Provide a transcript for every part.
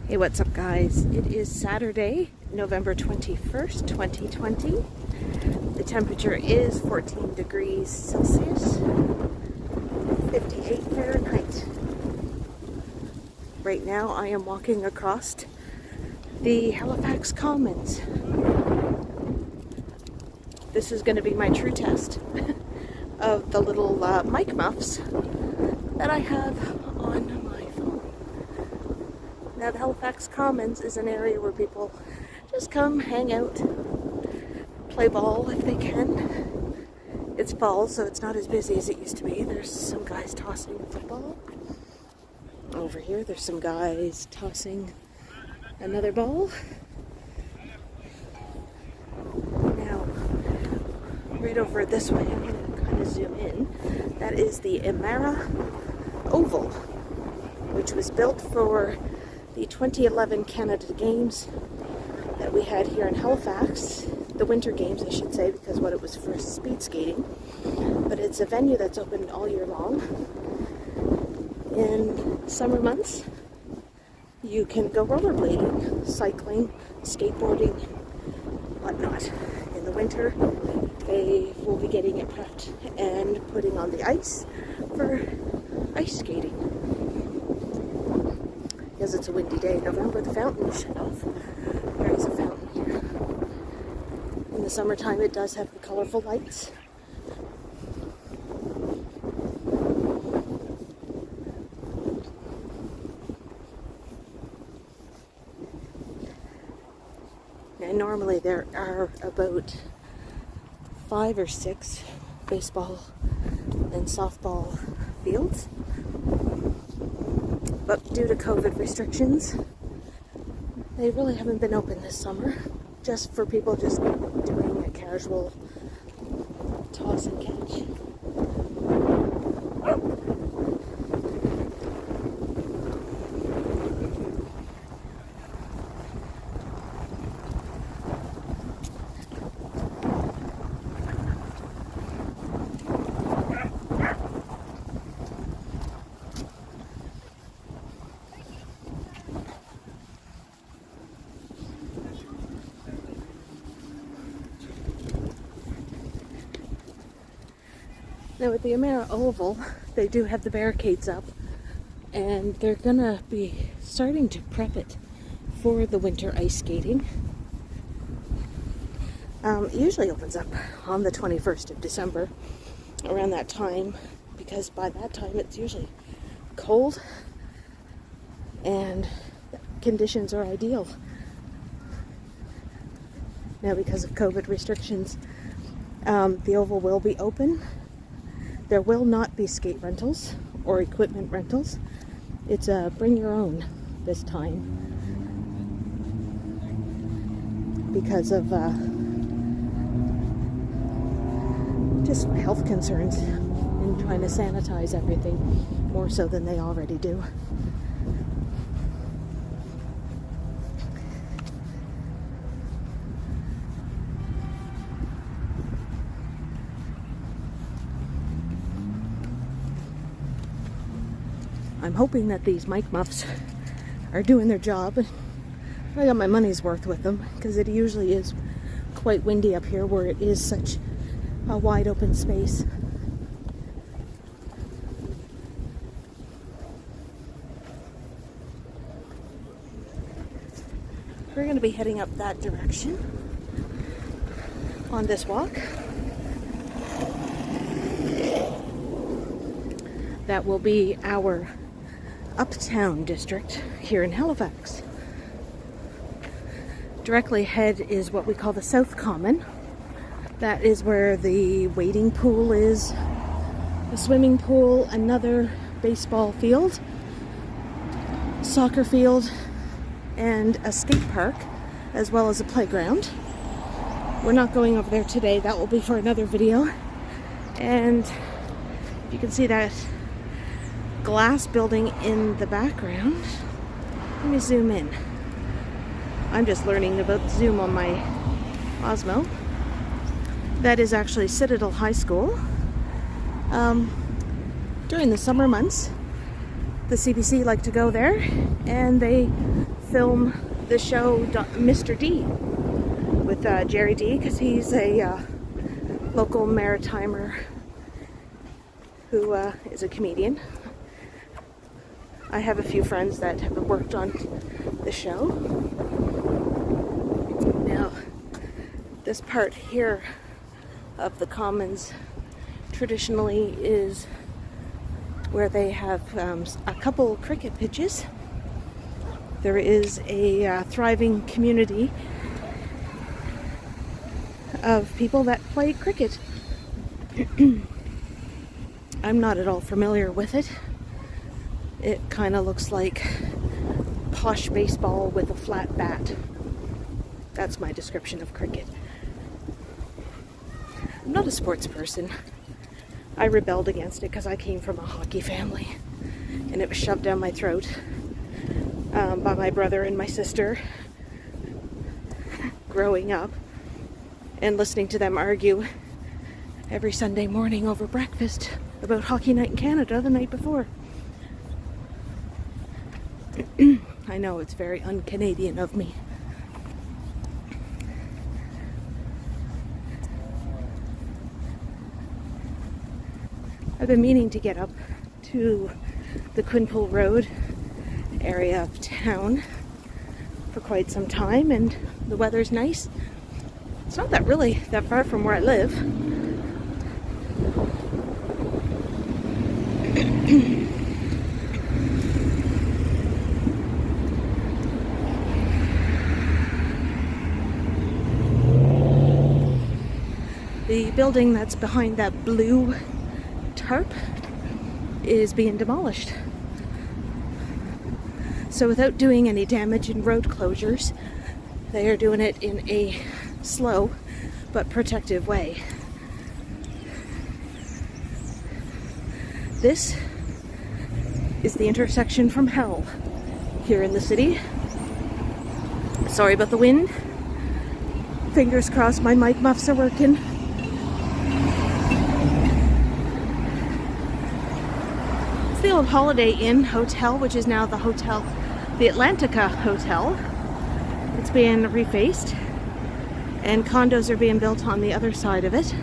Hey, what's up guys? It is Saturday, November 21st, 2020. The temperature is 14 degrees Celsius, 58 Fahrenheit. Right now I am walking across the Halifax Commons. This is going to be my true test of the little mic muffs that I have on my phone. Now, the Halifax Commons is an area where people just come, hang out, play ball if they can. It's fall, so it's not as busy as it used to be. There's some guys tossing a football. Over here, there's some guys tossing another ball. Now, right over this way, I'm going to kind of zoom in. That is the Imara Oval, which was built for the 2011 Canada Games that we had here in Halifax. The Winter Games, I should say, because what it was for speed skating. But it's a venue that's open all year long. In summer months, you can go rollerblading, cycling, skateboarding, whatnot. In the winter, they will be getting it prepped and putting on the ice for ice skating. Because it's a windy day in November, the fountain is shut off. There is a fountain here. In the summertime, it does have the colorful lights. And normally there are about 5 or 6 baseball and softball fields. But due to COVID restrictions, they really haven't been open this summer. Just for people just doing a casual toss and catch. Now at the Imara Oval, they do have the barricades up, and they're gonna be starting to prep it for the winter ice skating. It usually opens up on the 21st of December, around that time, because by that time it's usually cold and conditions are ideal. Now, because of COVID restrictions, the Oval will be open. There will not be skate rentals or equipment rentals. It's a bring your own this time because of just health concerns and trying to sanitize everything more so than they already do. I'm hoping that these mic muffs are doing their job. I got my money's worth with them because it usually is quite windy up here where it is such a wide open space. We're going to be heading up that direction on this walk. That will be our Uptown district here in Halifax. Directly ahead is what we call the South Common. That is where the wading pool is, a swimming pool, another baseball field, soccer field, and a skate park, as well as a playground. We're not going over there today. That will be for another video. And you can see that glass building in the background. Let me zoom in. I'm just learning about zoom on my Osmo. That is actually Citadel High School. During the summer months, the CBC like to go there and they film the show Mr. D with Jerry D, because he's a local maritimer who is a comedian. I have a few friends that have worked on the show. Now, this part here of the Commons traditionally is where they have a couple cricket pitches. There is a thriving community of people that play cricket. I'm not at all familiar with it. It kind of looks like posh baseball with a flat bat. That's my description of cricket. I'm not a sports person. I rebelled against it because I came from a hockey family, and it was shoved down my throat by my brother and my sister growing up, and listening to them argue every Sunday morning over breakfast about hockey night in Canada the night before. I know it's very un-Canadian of me. I've been meaning to get up to the Quinpool Rd area of town for quite some time, and the weather's nice. It's not really that far from where I live. The building that's behind that blue tarp is being demolished. So without doing any damage and road closures, they are doing it in a slow but protective way. This is the intersection from hell here in the city. Sorry about the wind. Fingers crossed my mic muffs are working. It's the old Holiday Inn Hotel, which is now the Atlantica Hotel. It's being refaced, and condos are being built on the other side of it.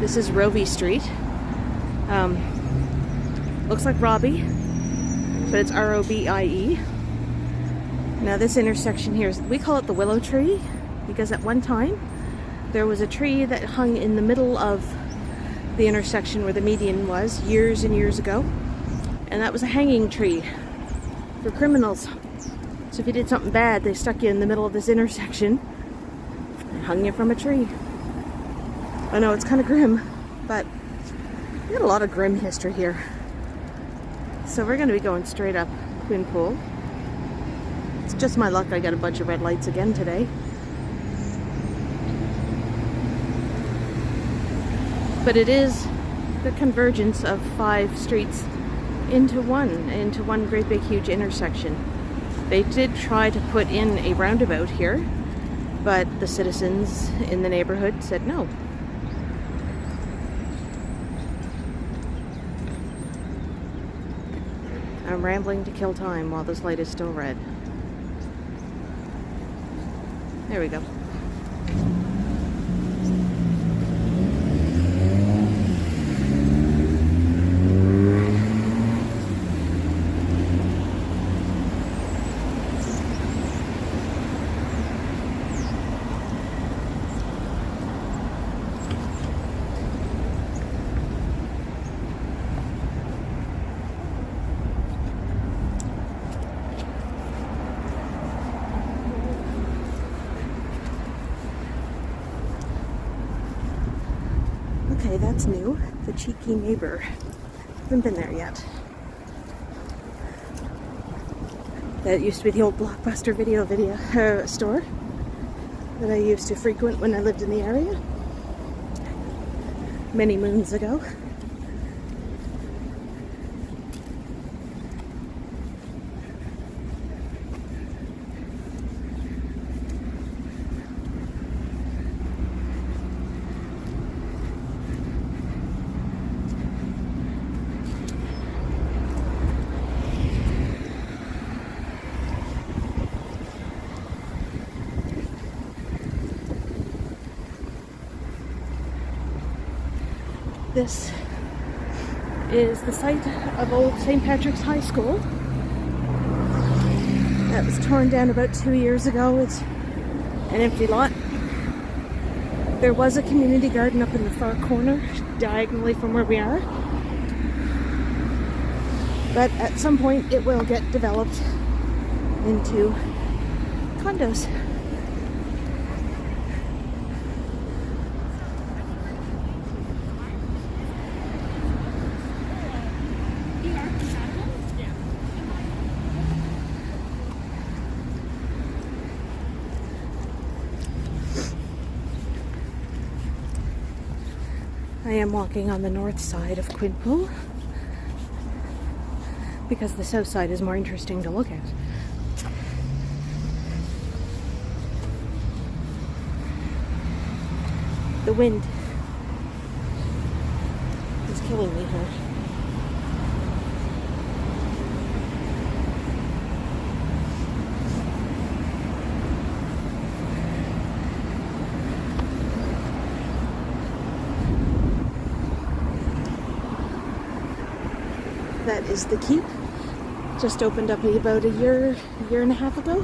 This is Rovey Street. Looks like Robbie, but it's R-O-B-I-E. Now this intersection here, we call it the Willow Tree, because at one time there was a tree that hung in the middle of the intersection where the median was years and years ago, and that was a hanging tree for criminals. So if you did something bad, they stuck you in the middle of this intersection and hung you from a tree. I know it's kind of grim, but we got a lot of grim history here. So we're going to be going straight up Quinpool. It's just my luck I got a bunch of red lights again today. But it is the convergence of 5 streets into one great big huge intersection. They did try to put in a roundabout here, but the citizens in the neighborhood said no. I'm rambling to kill time while this light is still red. There we go. Okay, that's new. The Cheeky Neighbor. Haven't been there yet. That used to be the old Blockbuster video store that I used to frequent when I lived in the area many moons ago. This is the site of old St. Patrick's High School. That was torn down about 2 years ago. It's an empty lot. There was a community garden up in the far corner, diagonally from where we are. But at some point it will get developed into condos. I am walking on the north side of Quinpool because the south side is more interesting to look at. The wind is killing me here. That is the Keep. Just opened up about a year and a half ago.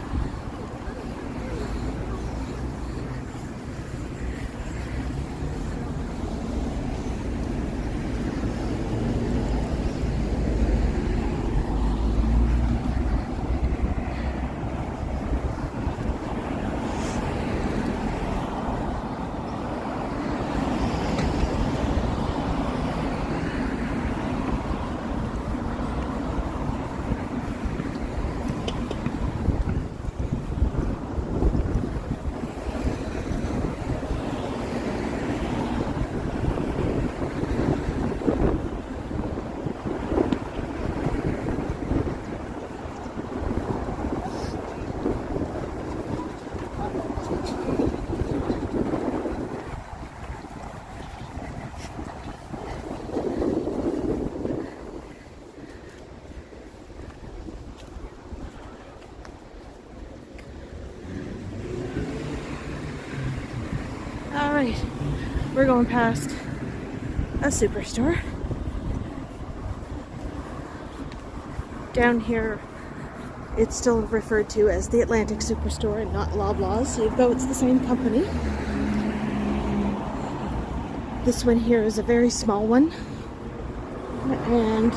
Alright, we're going past a superstore. Down here, it's still referred to as the Atlantic Superstore and not Loblaws, even though it's the same company. This one here is a very small one, and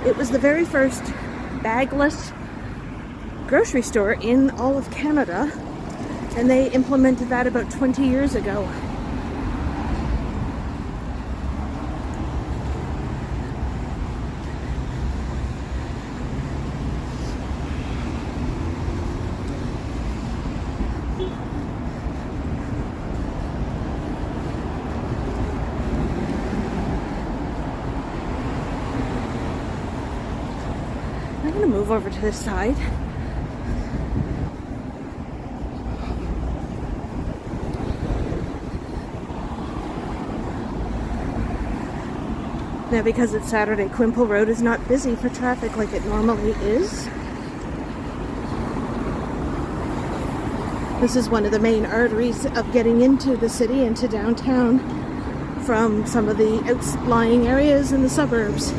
it was the very first bagless grocery store in all of Canada. And they implemented that about 20 years ago. I'm going to move over to this side. Now, because it's Saturday, Quinpool Road is not busy for traffic like it normally is. This is one of the main arteries of getting into the city, into downtown, from some of the outlying areas in the suburbs.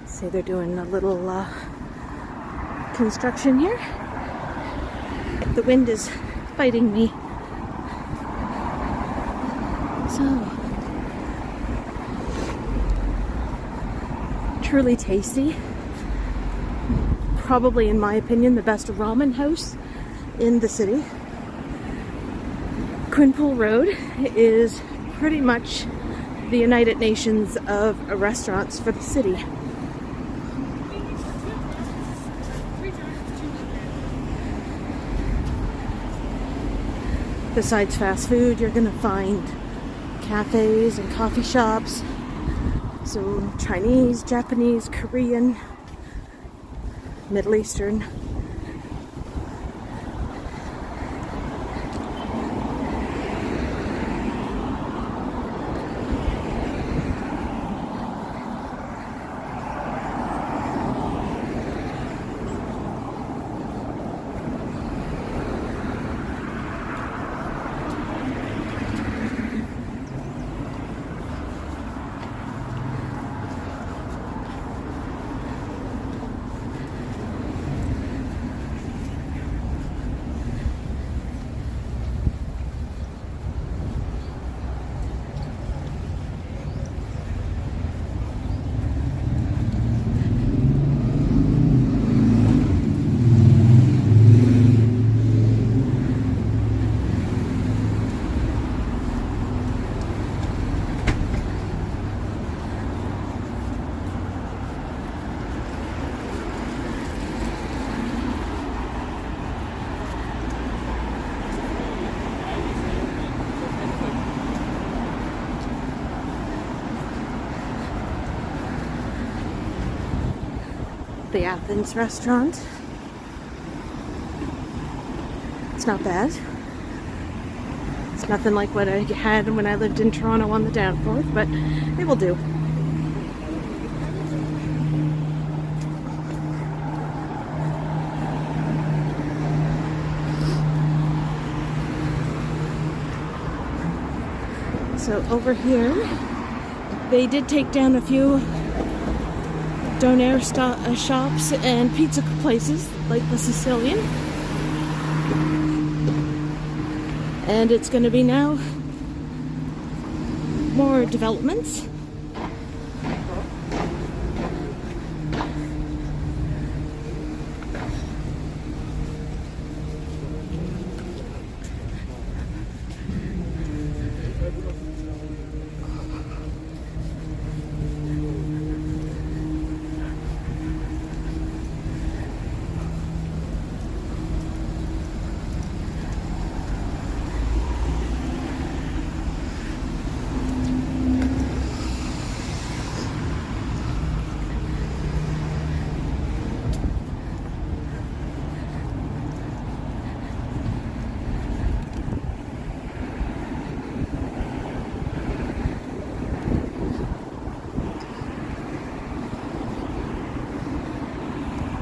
See, they're doing a little construction here. The wind is fighting me. So, truly tasty. Probably, in my opinion, the best ramen house in the city. Quinpool Road is pretty much the United Nations of restaurants for the city. Besides fast food, you're gonna find cafes and coffee shops, some Chinese, Japanese, Korean, Middle Eastern. The Athens restaurant. It's not bad. It's nothing like what I had when I lived in Toronto on the Danforth, but it will do. So over here, they did take down a few donair shops and pizza places like the Sicilian, and it's going to be now more developments.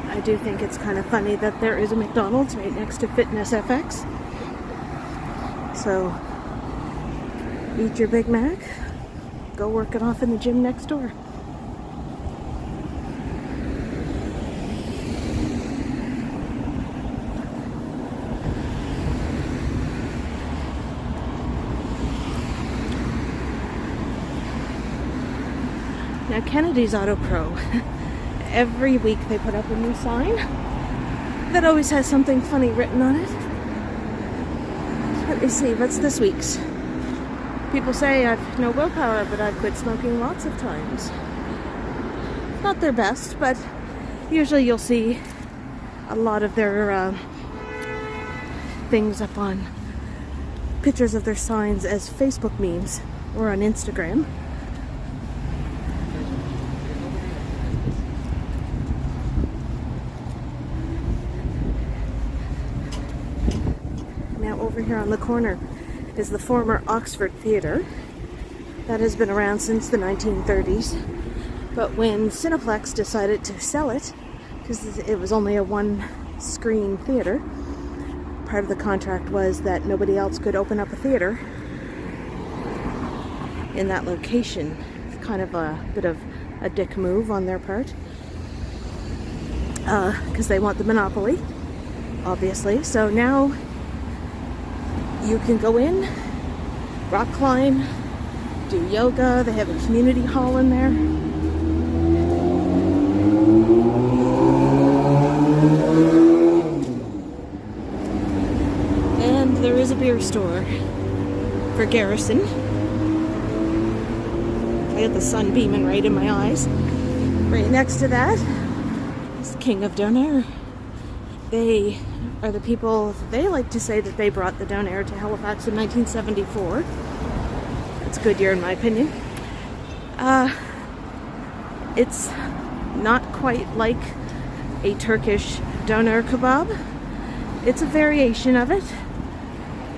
I do think it's kind of funny that there is a McDonald's right next to Fitness FX. So, eat your Big Mac, go work it off in the gym next door. Now, Kennedy's Auto Pro. Every week they put up a new sign that always has something funny written on it. Let me see, what's this week's? People say I've no willpower, but I've quit smoking lots of times. Not their best, but usually you'll see a lot of their things up on pictures of their signs as Facebook memes or on Instagram. Over here on the corner is the former Oxford Theatre that has been around since the 1930s, but when Cineplex decided to sell it, because it was only a one-screen theatre, part of the contract was that nobody else could open up a theatre in that location. It's kind of a bit of a dick move on their part, because they want the monopoly, obviously. So now you can go in, rock climb, do yoga. They have a community hall in there. And there is a beer store for Garrison. I got the sun beaming right in my eyes. Right next to that is King of Donair. They are the people, they like to say that they brought the donair to Halifax in 1974. That's a good year in my opinion. It's not quite like a Turkish doner kebab. It's a variation of it.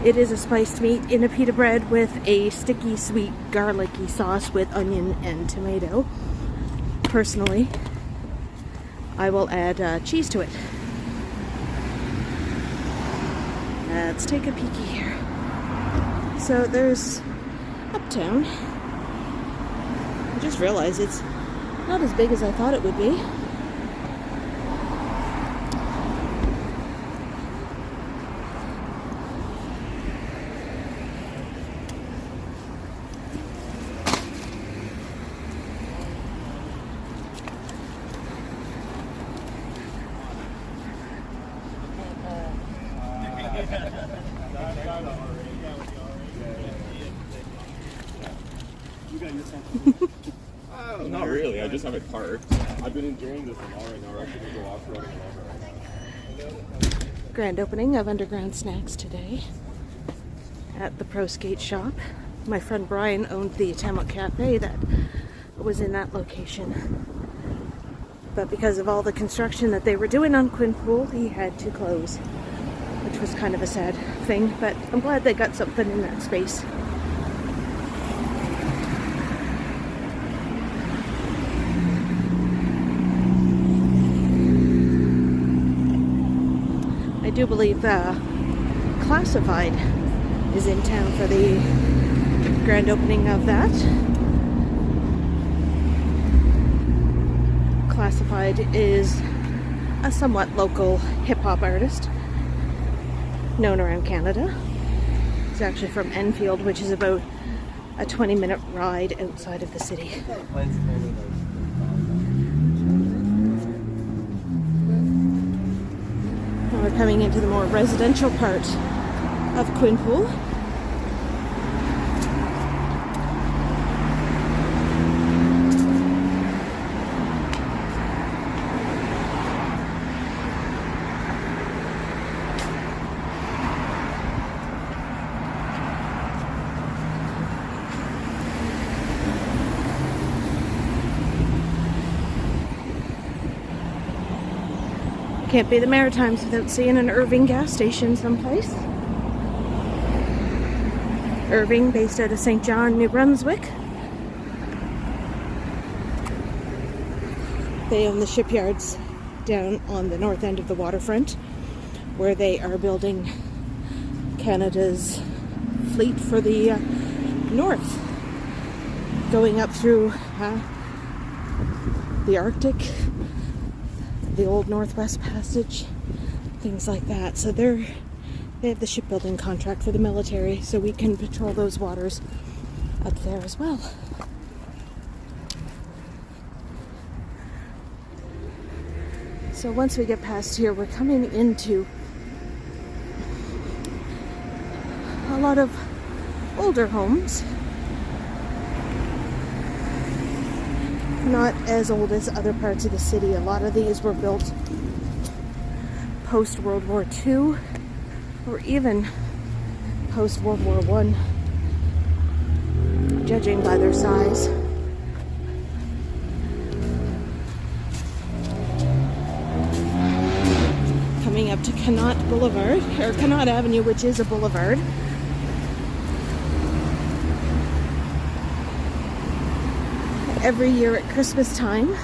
It is a spiced meat in a pita bread with a sticky, sweet, garlicky sauce with onion and tomato. Personally, I will add cheese to it. Let's take a peeky here. So there's Uptown. I just realized it's not as big as I thought it would be. Not really, I just have it parked. I've been enjoying this a lot right now. We're actually going to go off-roading a lot right now. Grand opening of Underground Snacks today at the Pro Skate shop. My friend Brian owned the Connaught Cafe that was in that location. But because of all the construction that they were doing on Quinpool, he had to close, which was kind of a sad thing, but I'm glad they got something in that space. I do believe Classified is in town for the grand opening of that. Classified is a somewhat local hip-hop artist known around Canada. He's actually from Enfield, which is about a 20-minute ride outside of the city. Now we're coming into the more residential part of Quinpool. Can't be the Maritimes without seeing an Irving gas station someplace. Irving, based out of St. John, New Brunswick. They own the shipyards down on the north end of the waterfront, where they are building Canada's fleet for the north, going up through the Arctic, the old Northwest Passage, things like that. So they have the shipbuilding contract for the military, so we can patrol those waters up there as well. So once we get past here, we're coming into a lot of older homes. Not as old as other parts of the city. A lot of these were built post-World War II or even post-World War I, judging by their size. Coming up to Connaught Boulevard, or Connaught Avenue, which is a boulevard. Every year at Christmas time,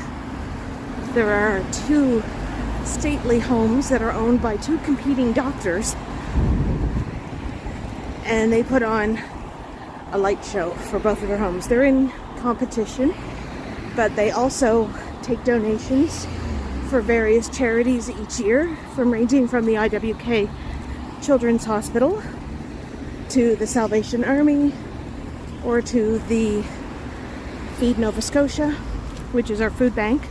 there are two stately homes that are owned by two competing doctors, and they put on a light show for both of their homes. They're in competition, but they also take donations for various charities each year, ranging from the IWK Children's Hospital to the Salvation Army or to the Feed Nova Scotia, which is our food bank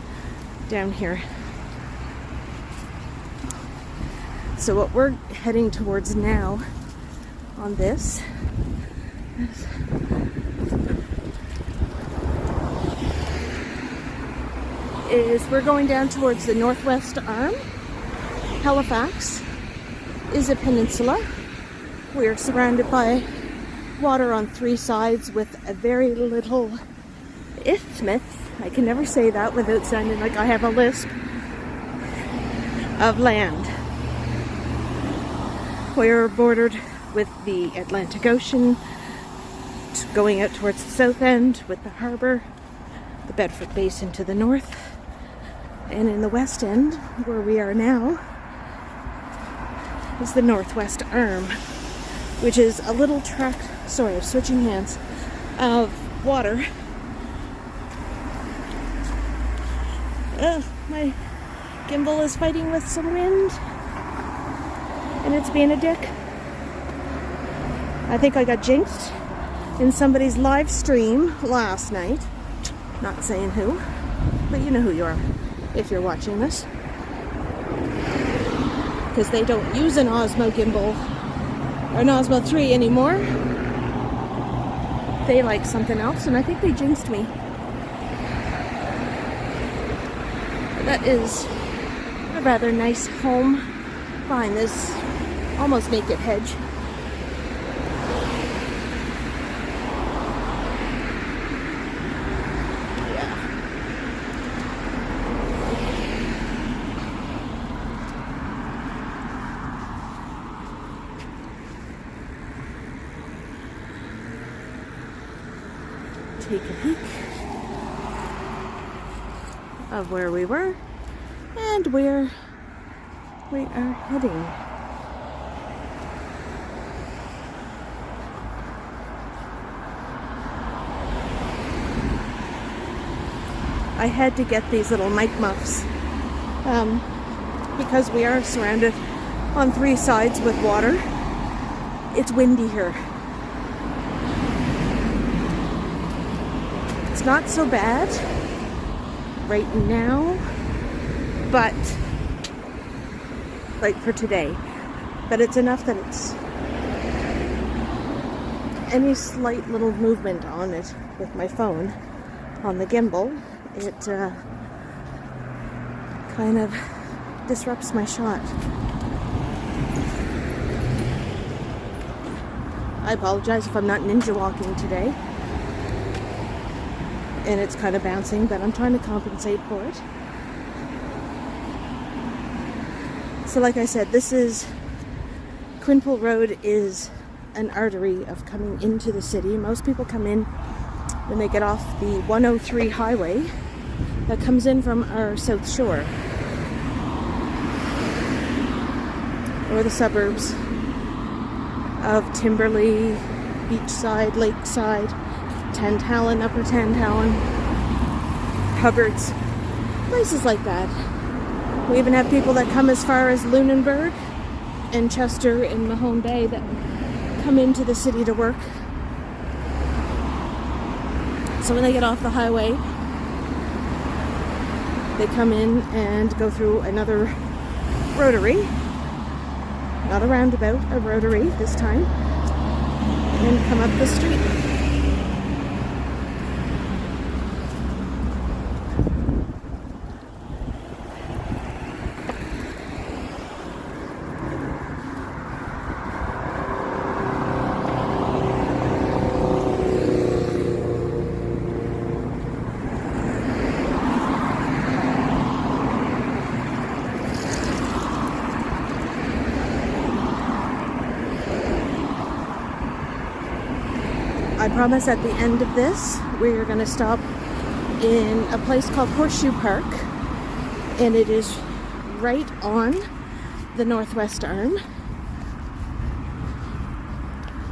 down here. So what we're heading towards now on this is we're going down towards the northwest arm Halifax is a peninsula. We are surrounded by water on three sides with a very little isthmus. I can never say that without sounding like I have a lisp. Of land. We're bordered with the Atlantic Ocean, going out towards the south end with the harbour, the Bedford Basin to the north, and in the west end, where we are now, is the Northwest Arm, which is a little tract, switching hands, of water. My gimbal is fighting with some wind, and it's being a dick. I think I got jinxed in somebody's live stream last night. Not saying who, but you know who you are if you're watching this. Because they don't use an Osmo gimbal or an Osmo 3 anymore. They like something else, and I think they jinxed me. That is a rather nice home behind this almost naked hedge. Take a peek of where we were and where we are heading. I had to get these little mic muffs because we are surrounded on three sides with water. It's windy here. It's not so bad right now, but like for today, but it's enough that it's any slight little movement on it with my phone on the gimbal, it kind of disrupts my shot. I apologize if I'm not ninja walking today and it's kind of bouncing, but I'm trying to compensate for it. So like I said, this is Quinpool Road is an artery of coming into the city. Most people come in when they get off the 103 highway that comes in from our south shore or the suburbs of Timberley, Beachside, Lakeside, Tantallon, Upper Tantallon, Hubbards, places like that. We even have people that come as far as Lunenburg and Chester and Mahone Bay that come into the city to work. So when they get off the highway, they come in and go through another rotary, not a roundabout, a rotary this time, and come up the street. I promise at the end of this, we're going to stop in a place called Horseshoe Park, and it is right on the Northwest Arm.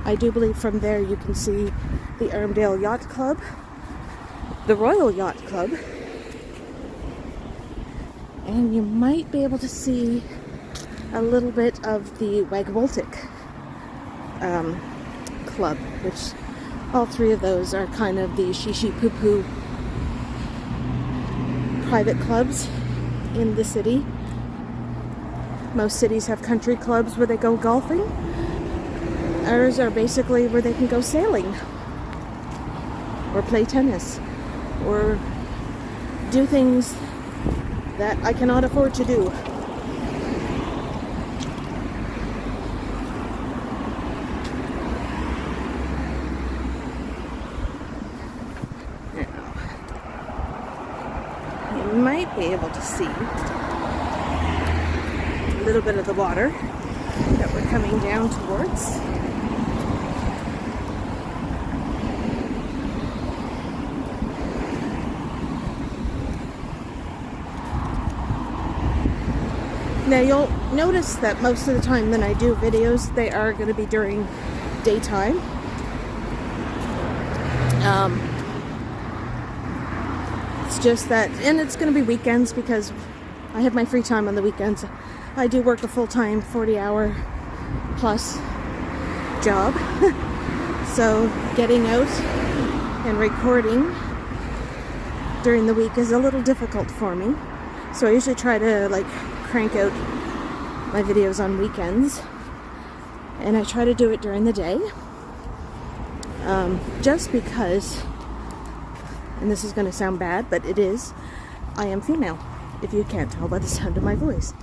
I do believe from there you can see the Armdale Yacht Club, the Royal Yacht Club, and you might be able to see a little bit of the Wagaboltic Club, which all three of those are kind of the shishi-poo-poo private clubs in the city. Most cities have country clubs where they go golfing. Ours are basically where they can go sailing or play tennis or do things that I cannot afford to do. be able to see a little bit of the water that we're coming down towards. Now you'll notice that most of the time when I do videos, they are going to be during daytime. It's just that, and it's going to be weekends because I have my free time on the weekends. I do work a full-time 40-hour plus job. So getting out and recording during the week is a little difficult for me. So I usually try to like crank out my videos on weekends, and I try to do it during the day, just because, and this is going to sound bad, but it is, I am female, if you can't tell by the sound of my voice.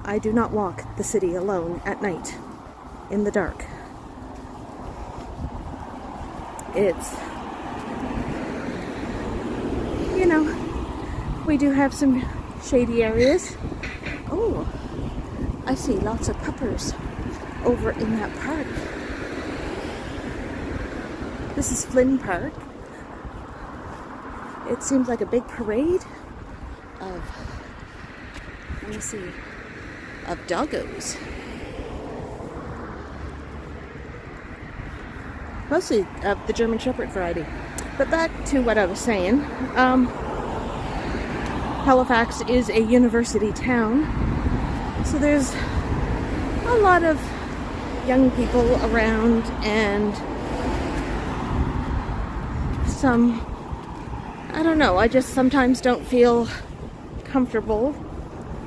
I do not walk the city alone at night in the dark. It's, you know, we do have some shady areas. Oh, I see lots of puppers over in that park. This is Flynn Park. It seems like a big parade of, let me see, of doggos. Mostly of the German Shepherd variety. But back to what I was saying. Halifax is a university town, so there's a lot of young people around, and some, I don't know, I just sometimes don't feel comfortable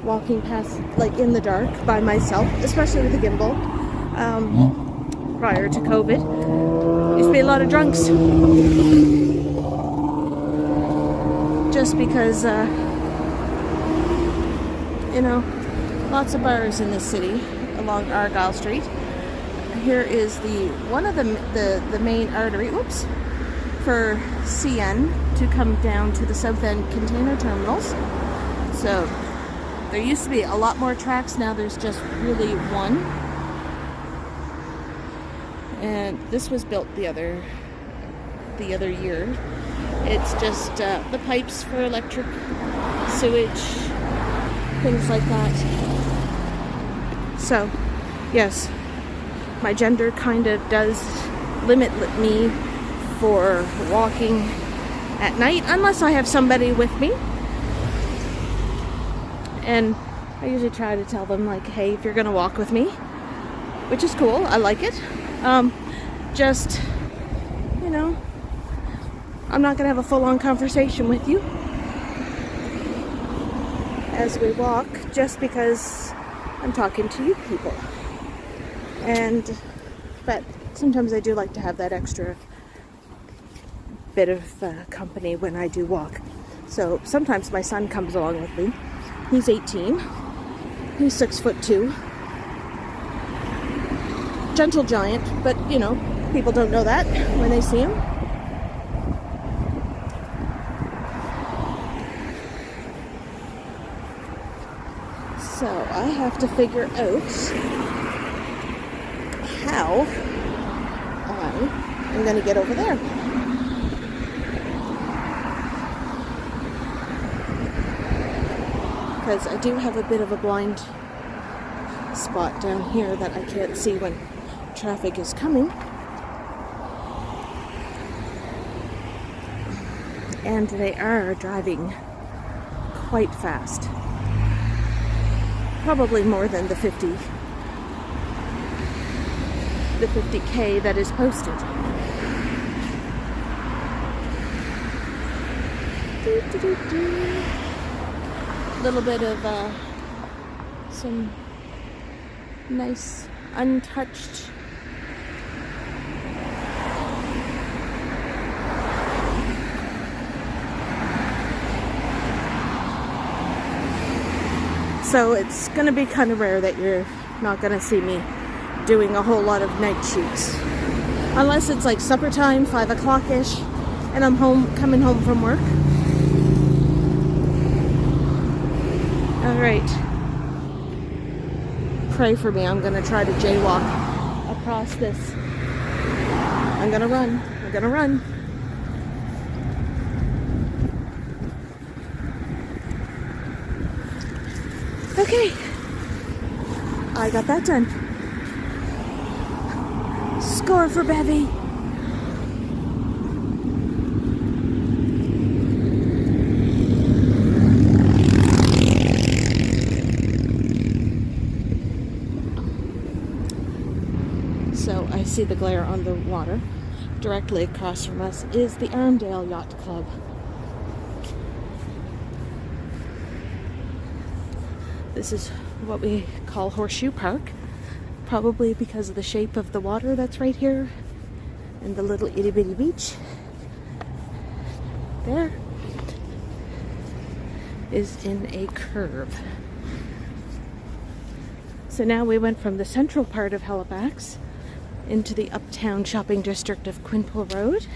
walking past, like in the dark by myself, especially with a gimbal. Prior to COVID, used to be a lot of drunks, just because you know, lots of bars in this city along Argyle Street. Here is the one of the main artery, for CN to come down to the South End container terminals. So there used to be a lot more tracks. Now there's just really one. And this was built the other year. It's just the pipes for electric, sewage, things like that. So, yes, my gender kind of does limit me for walking at night, unless I have somebody with me. And I usually try to tell them, like, hey, if you're gonna walk with me, which is cool, I like it. Just, you know, I'm not gonna have a full-on conversation with you as we walk, just because I'm talking to you people. But sometimes I do like to have that extra bit of company when I do walk. So sometimes my son comes along with me. He's 18. He's 6'2". Gentle giant, but you know, people don't know that when they see him. So I have to figure out how I'm going to get over there. Because I do have a bit of a blind spot down here that I can't see when traffic is coming. And they are driving quite fast. Probably more than the 50k that is posted. Little bit of some nice untouched so it's going to be kind of rare that you're not going to see me doing a whole lot of night shoots, unless it's like supper time, 5 o'clock-ish, and I'm coming home from work. Alright. Pray for me. I'm going to try to jaywalk across this. I'm going to run. I'm going to run. Okay. I got that done. Score for Bevy. So I see the glare on the water. Directly across from us is the Armdale Yacht Club. This is what we call Horseshoe Park, probably because of the shape of the water that's right here and the little itty bitty beach there is in a curve. So now we went from the central part of Halifax into the Uptown shopping district of Quinpool Rd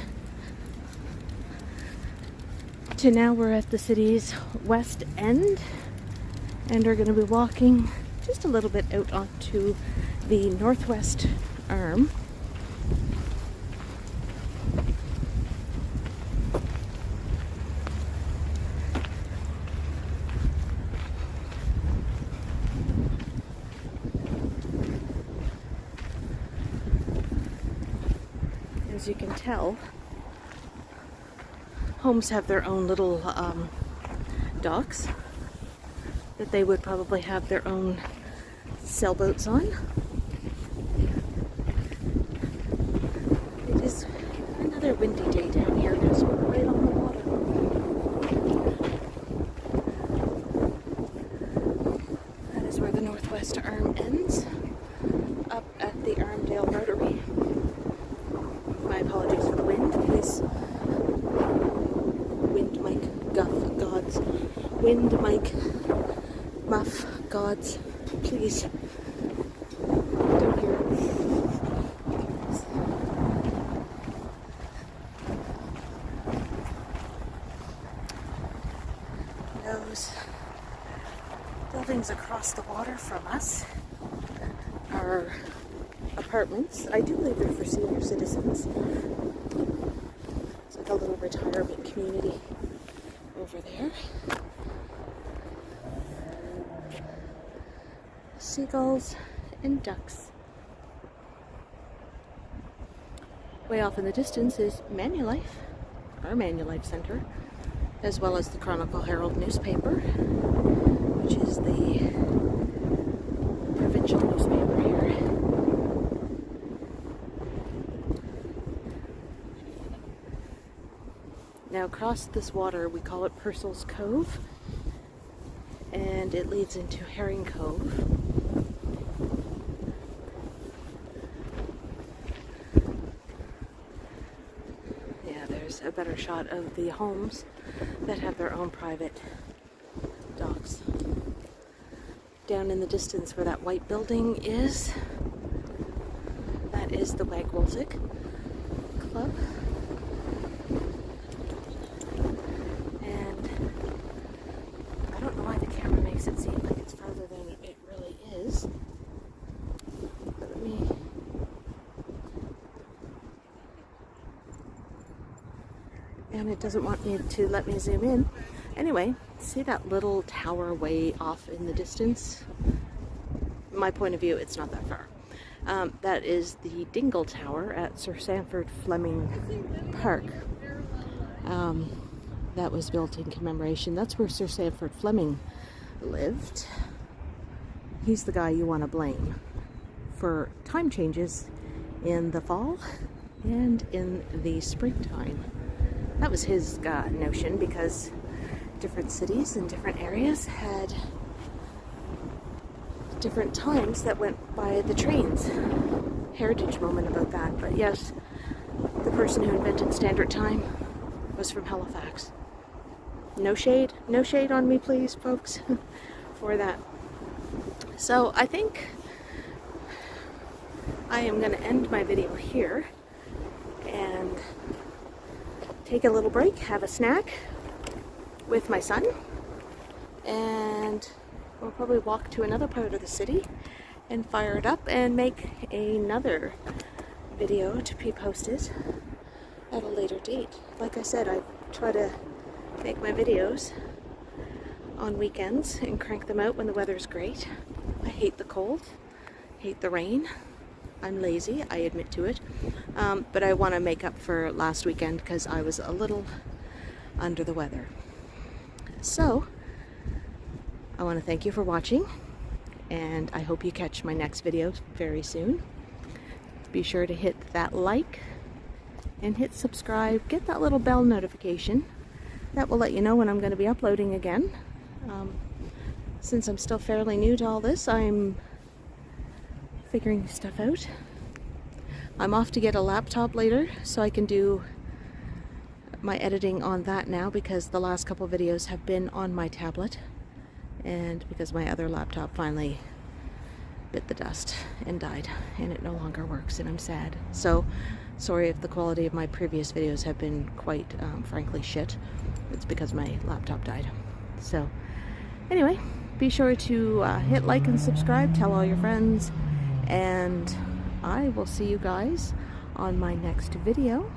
to now we're at the city's west end and are going to be walking just a little bit out onto the northwest arm. As you can tell, homes have their own little docks that they would probably have their own sailboats on. It is another windy day down here because we're right on the water. That is where the northwest arm ends, up at the Armdale Rotary. My apologies for the wind, please. Wind, mic, guff, gods. Wind, mic, muff, gods, please. Don't hear it. Those buildings across the water from us are apartments. I do believe they're for senior citizens. It's like a little retirement community over there. Seagulls and ducks. Way off in the distance is Manulife, our Manulife Center, as well as the Chronicle Herald newspaper, which is the provincial newspaper here. Now across this water we call it Purcell's Cove, and it leads into Herring Cove. Yeah, there's a better shot of the homes that have their own private docks. Down in the distance where that white building is, that is the Wagwolsick Club. It seems like it's farther than it really is. But let me... And it doesn't want me to let me zoom in. Anyway, see that little tower way off in the distance? My point of view, it's not that far. That is the Dingle Tower at Sir Sandford Fleming Park. That was built in commemoration. That's where Sir Sandford Fleming lived. He's the guy you want to blame for time changes in the fall and in the springtime. That was his notion, because different cities and different areas had different times that went by the trains. Heritage moment about that. But yes, the person who invented standard time was from Halifax. No shade on me, please, folks, for that. So I think I am going to end my video here and take a little break, have a snack with my son, and We'll probably walk to another part of the city and fire it up and make another video to be posted at a later date. Like I said, I try to make my videos on weekends and crank them out when the weather's great. I hate the cold, hate the rain. I'm lazy, I admit to it, but I want to make up for last weekend because I was a little under the weather. So, I want to thank you for watching, and I hope you catch my next video very soon. Be sure to hit that like and hit subscribe. Get that little bell notification. That will let you know when I'm going to be uploading again. Since I'm still fairly new to all this, I'm figuring stuff out. I'm off to get a laptop later so I can do my editing on that now, because the last couple videos have been on my tablet and because my other laptop finally bit the dust and died and it no longer works, and I'm sad. So sorry if the quality of my previous videos have been quite frankly shit. It's because my laptop died. So anyway, be sure to hit like and subscribe, tell all your friends, and I will see you guys on my next video.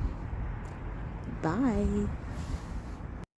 Bye.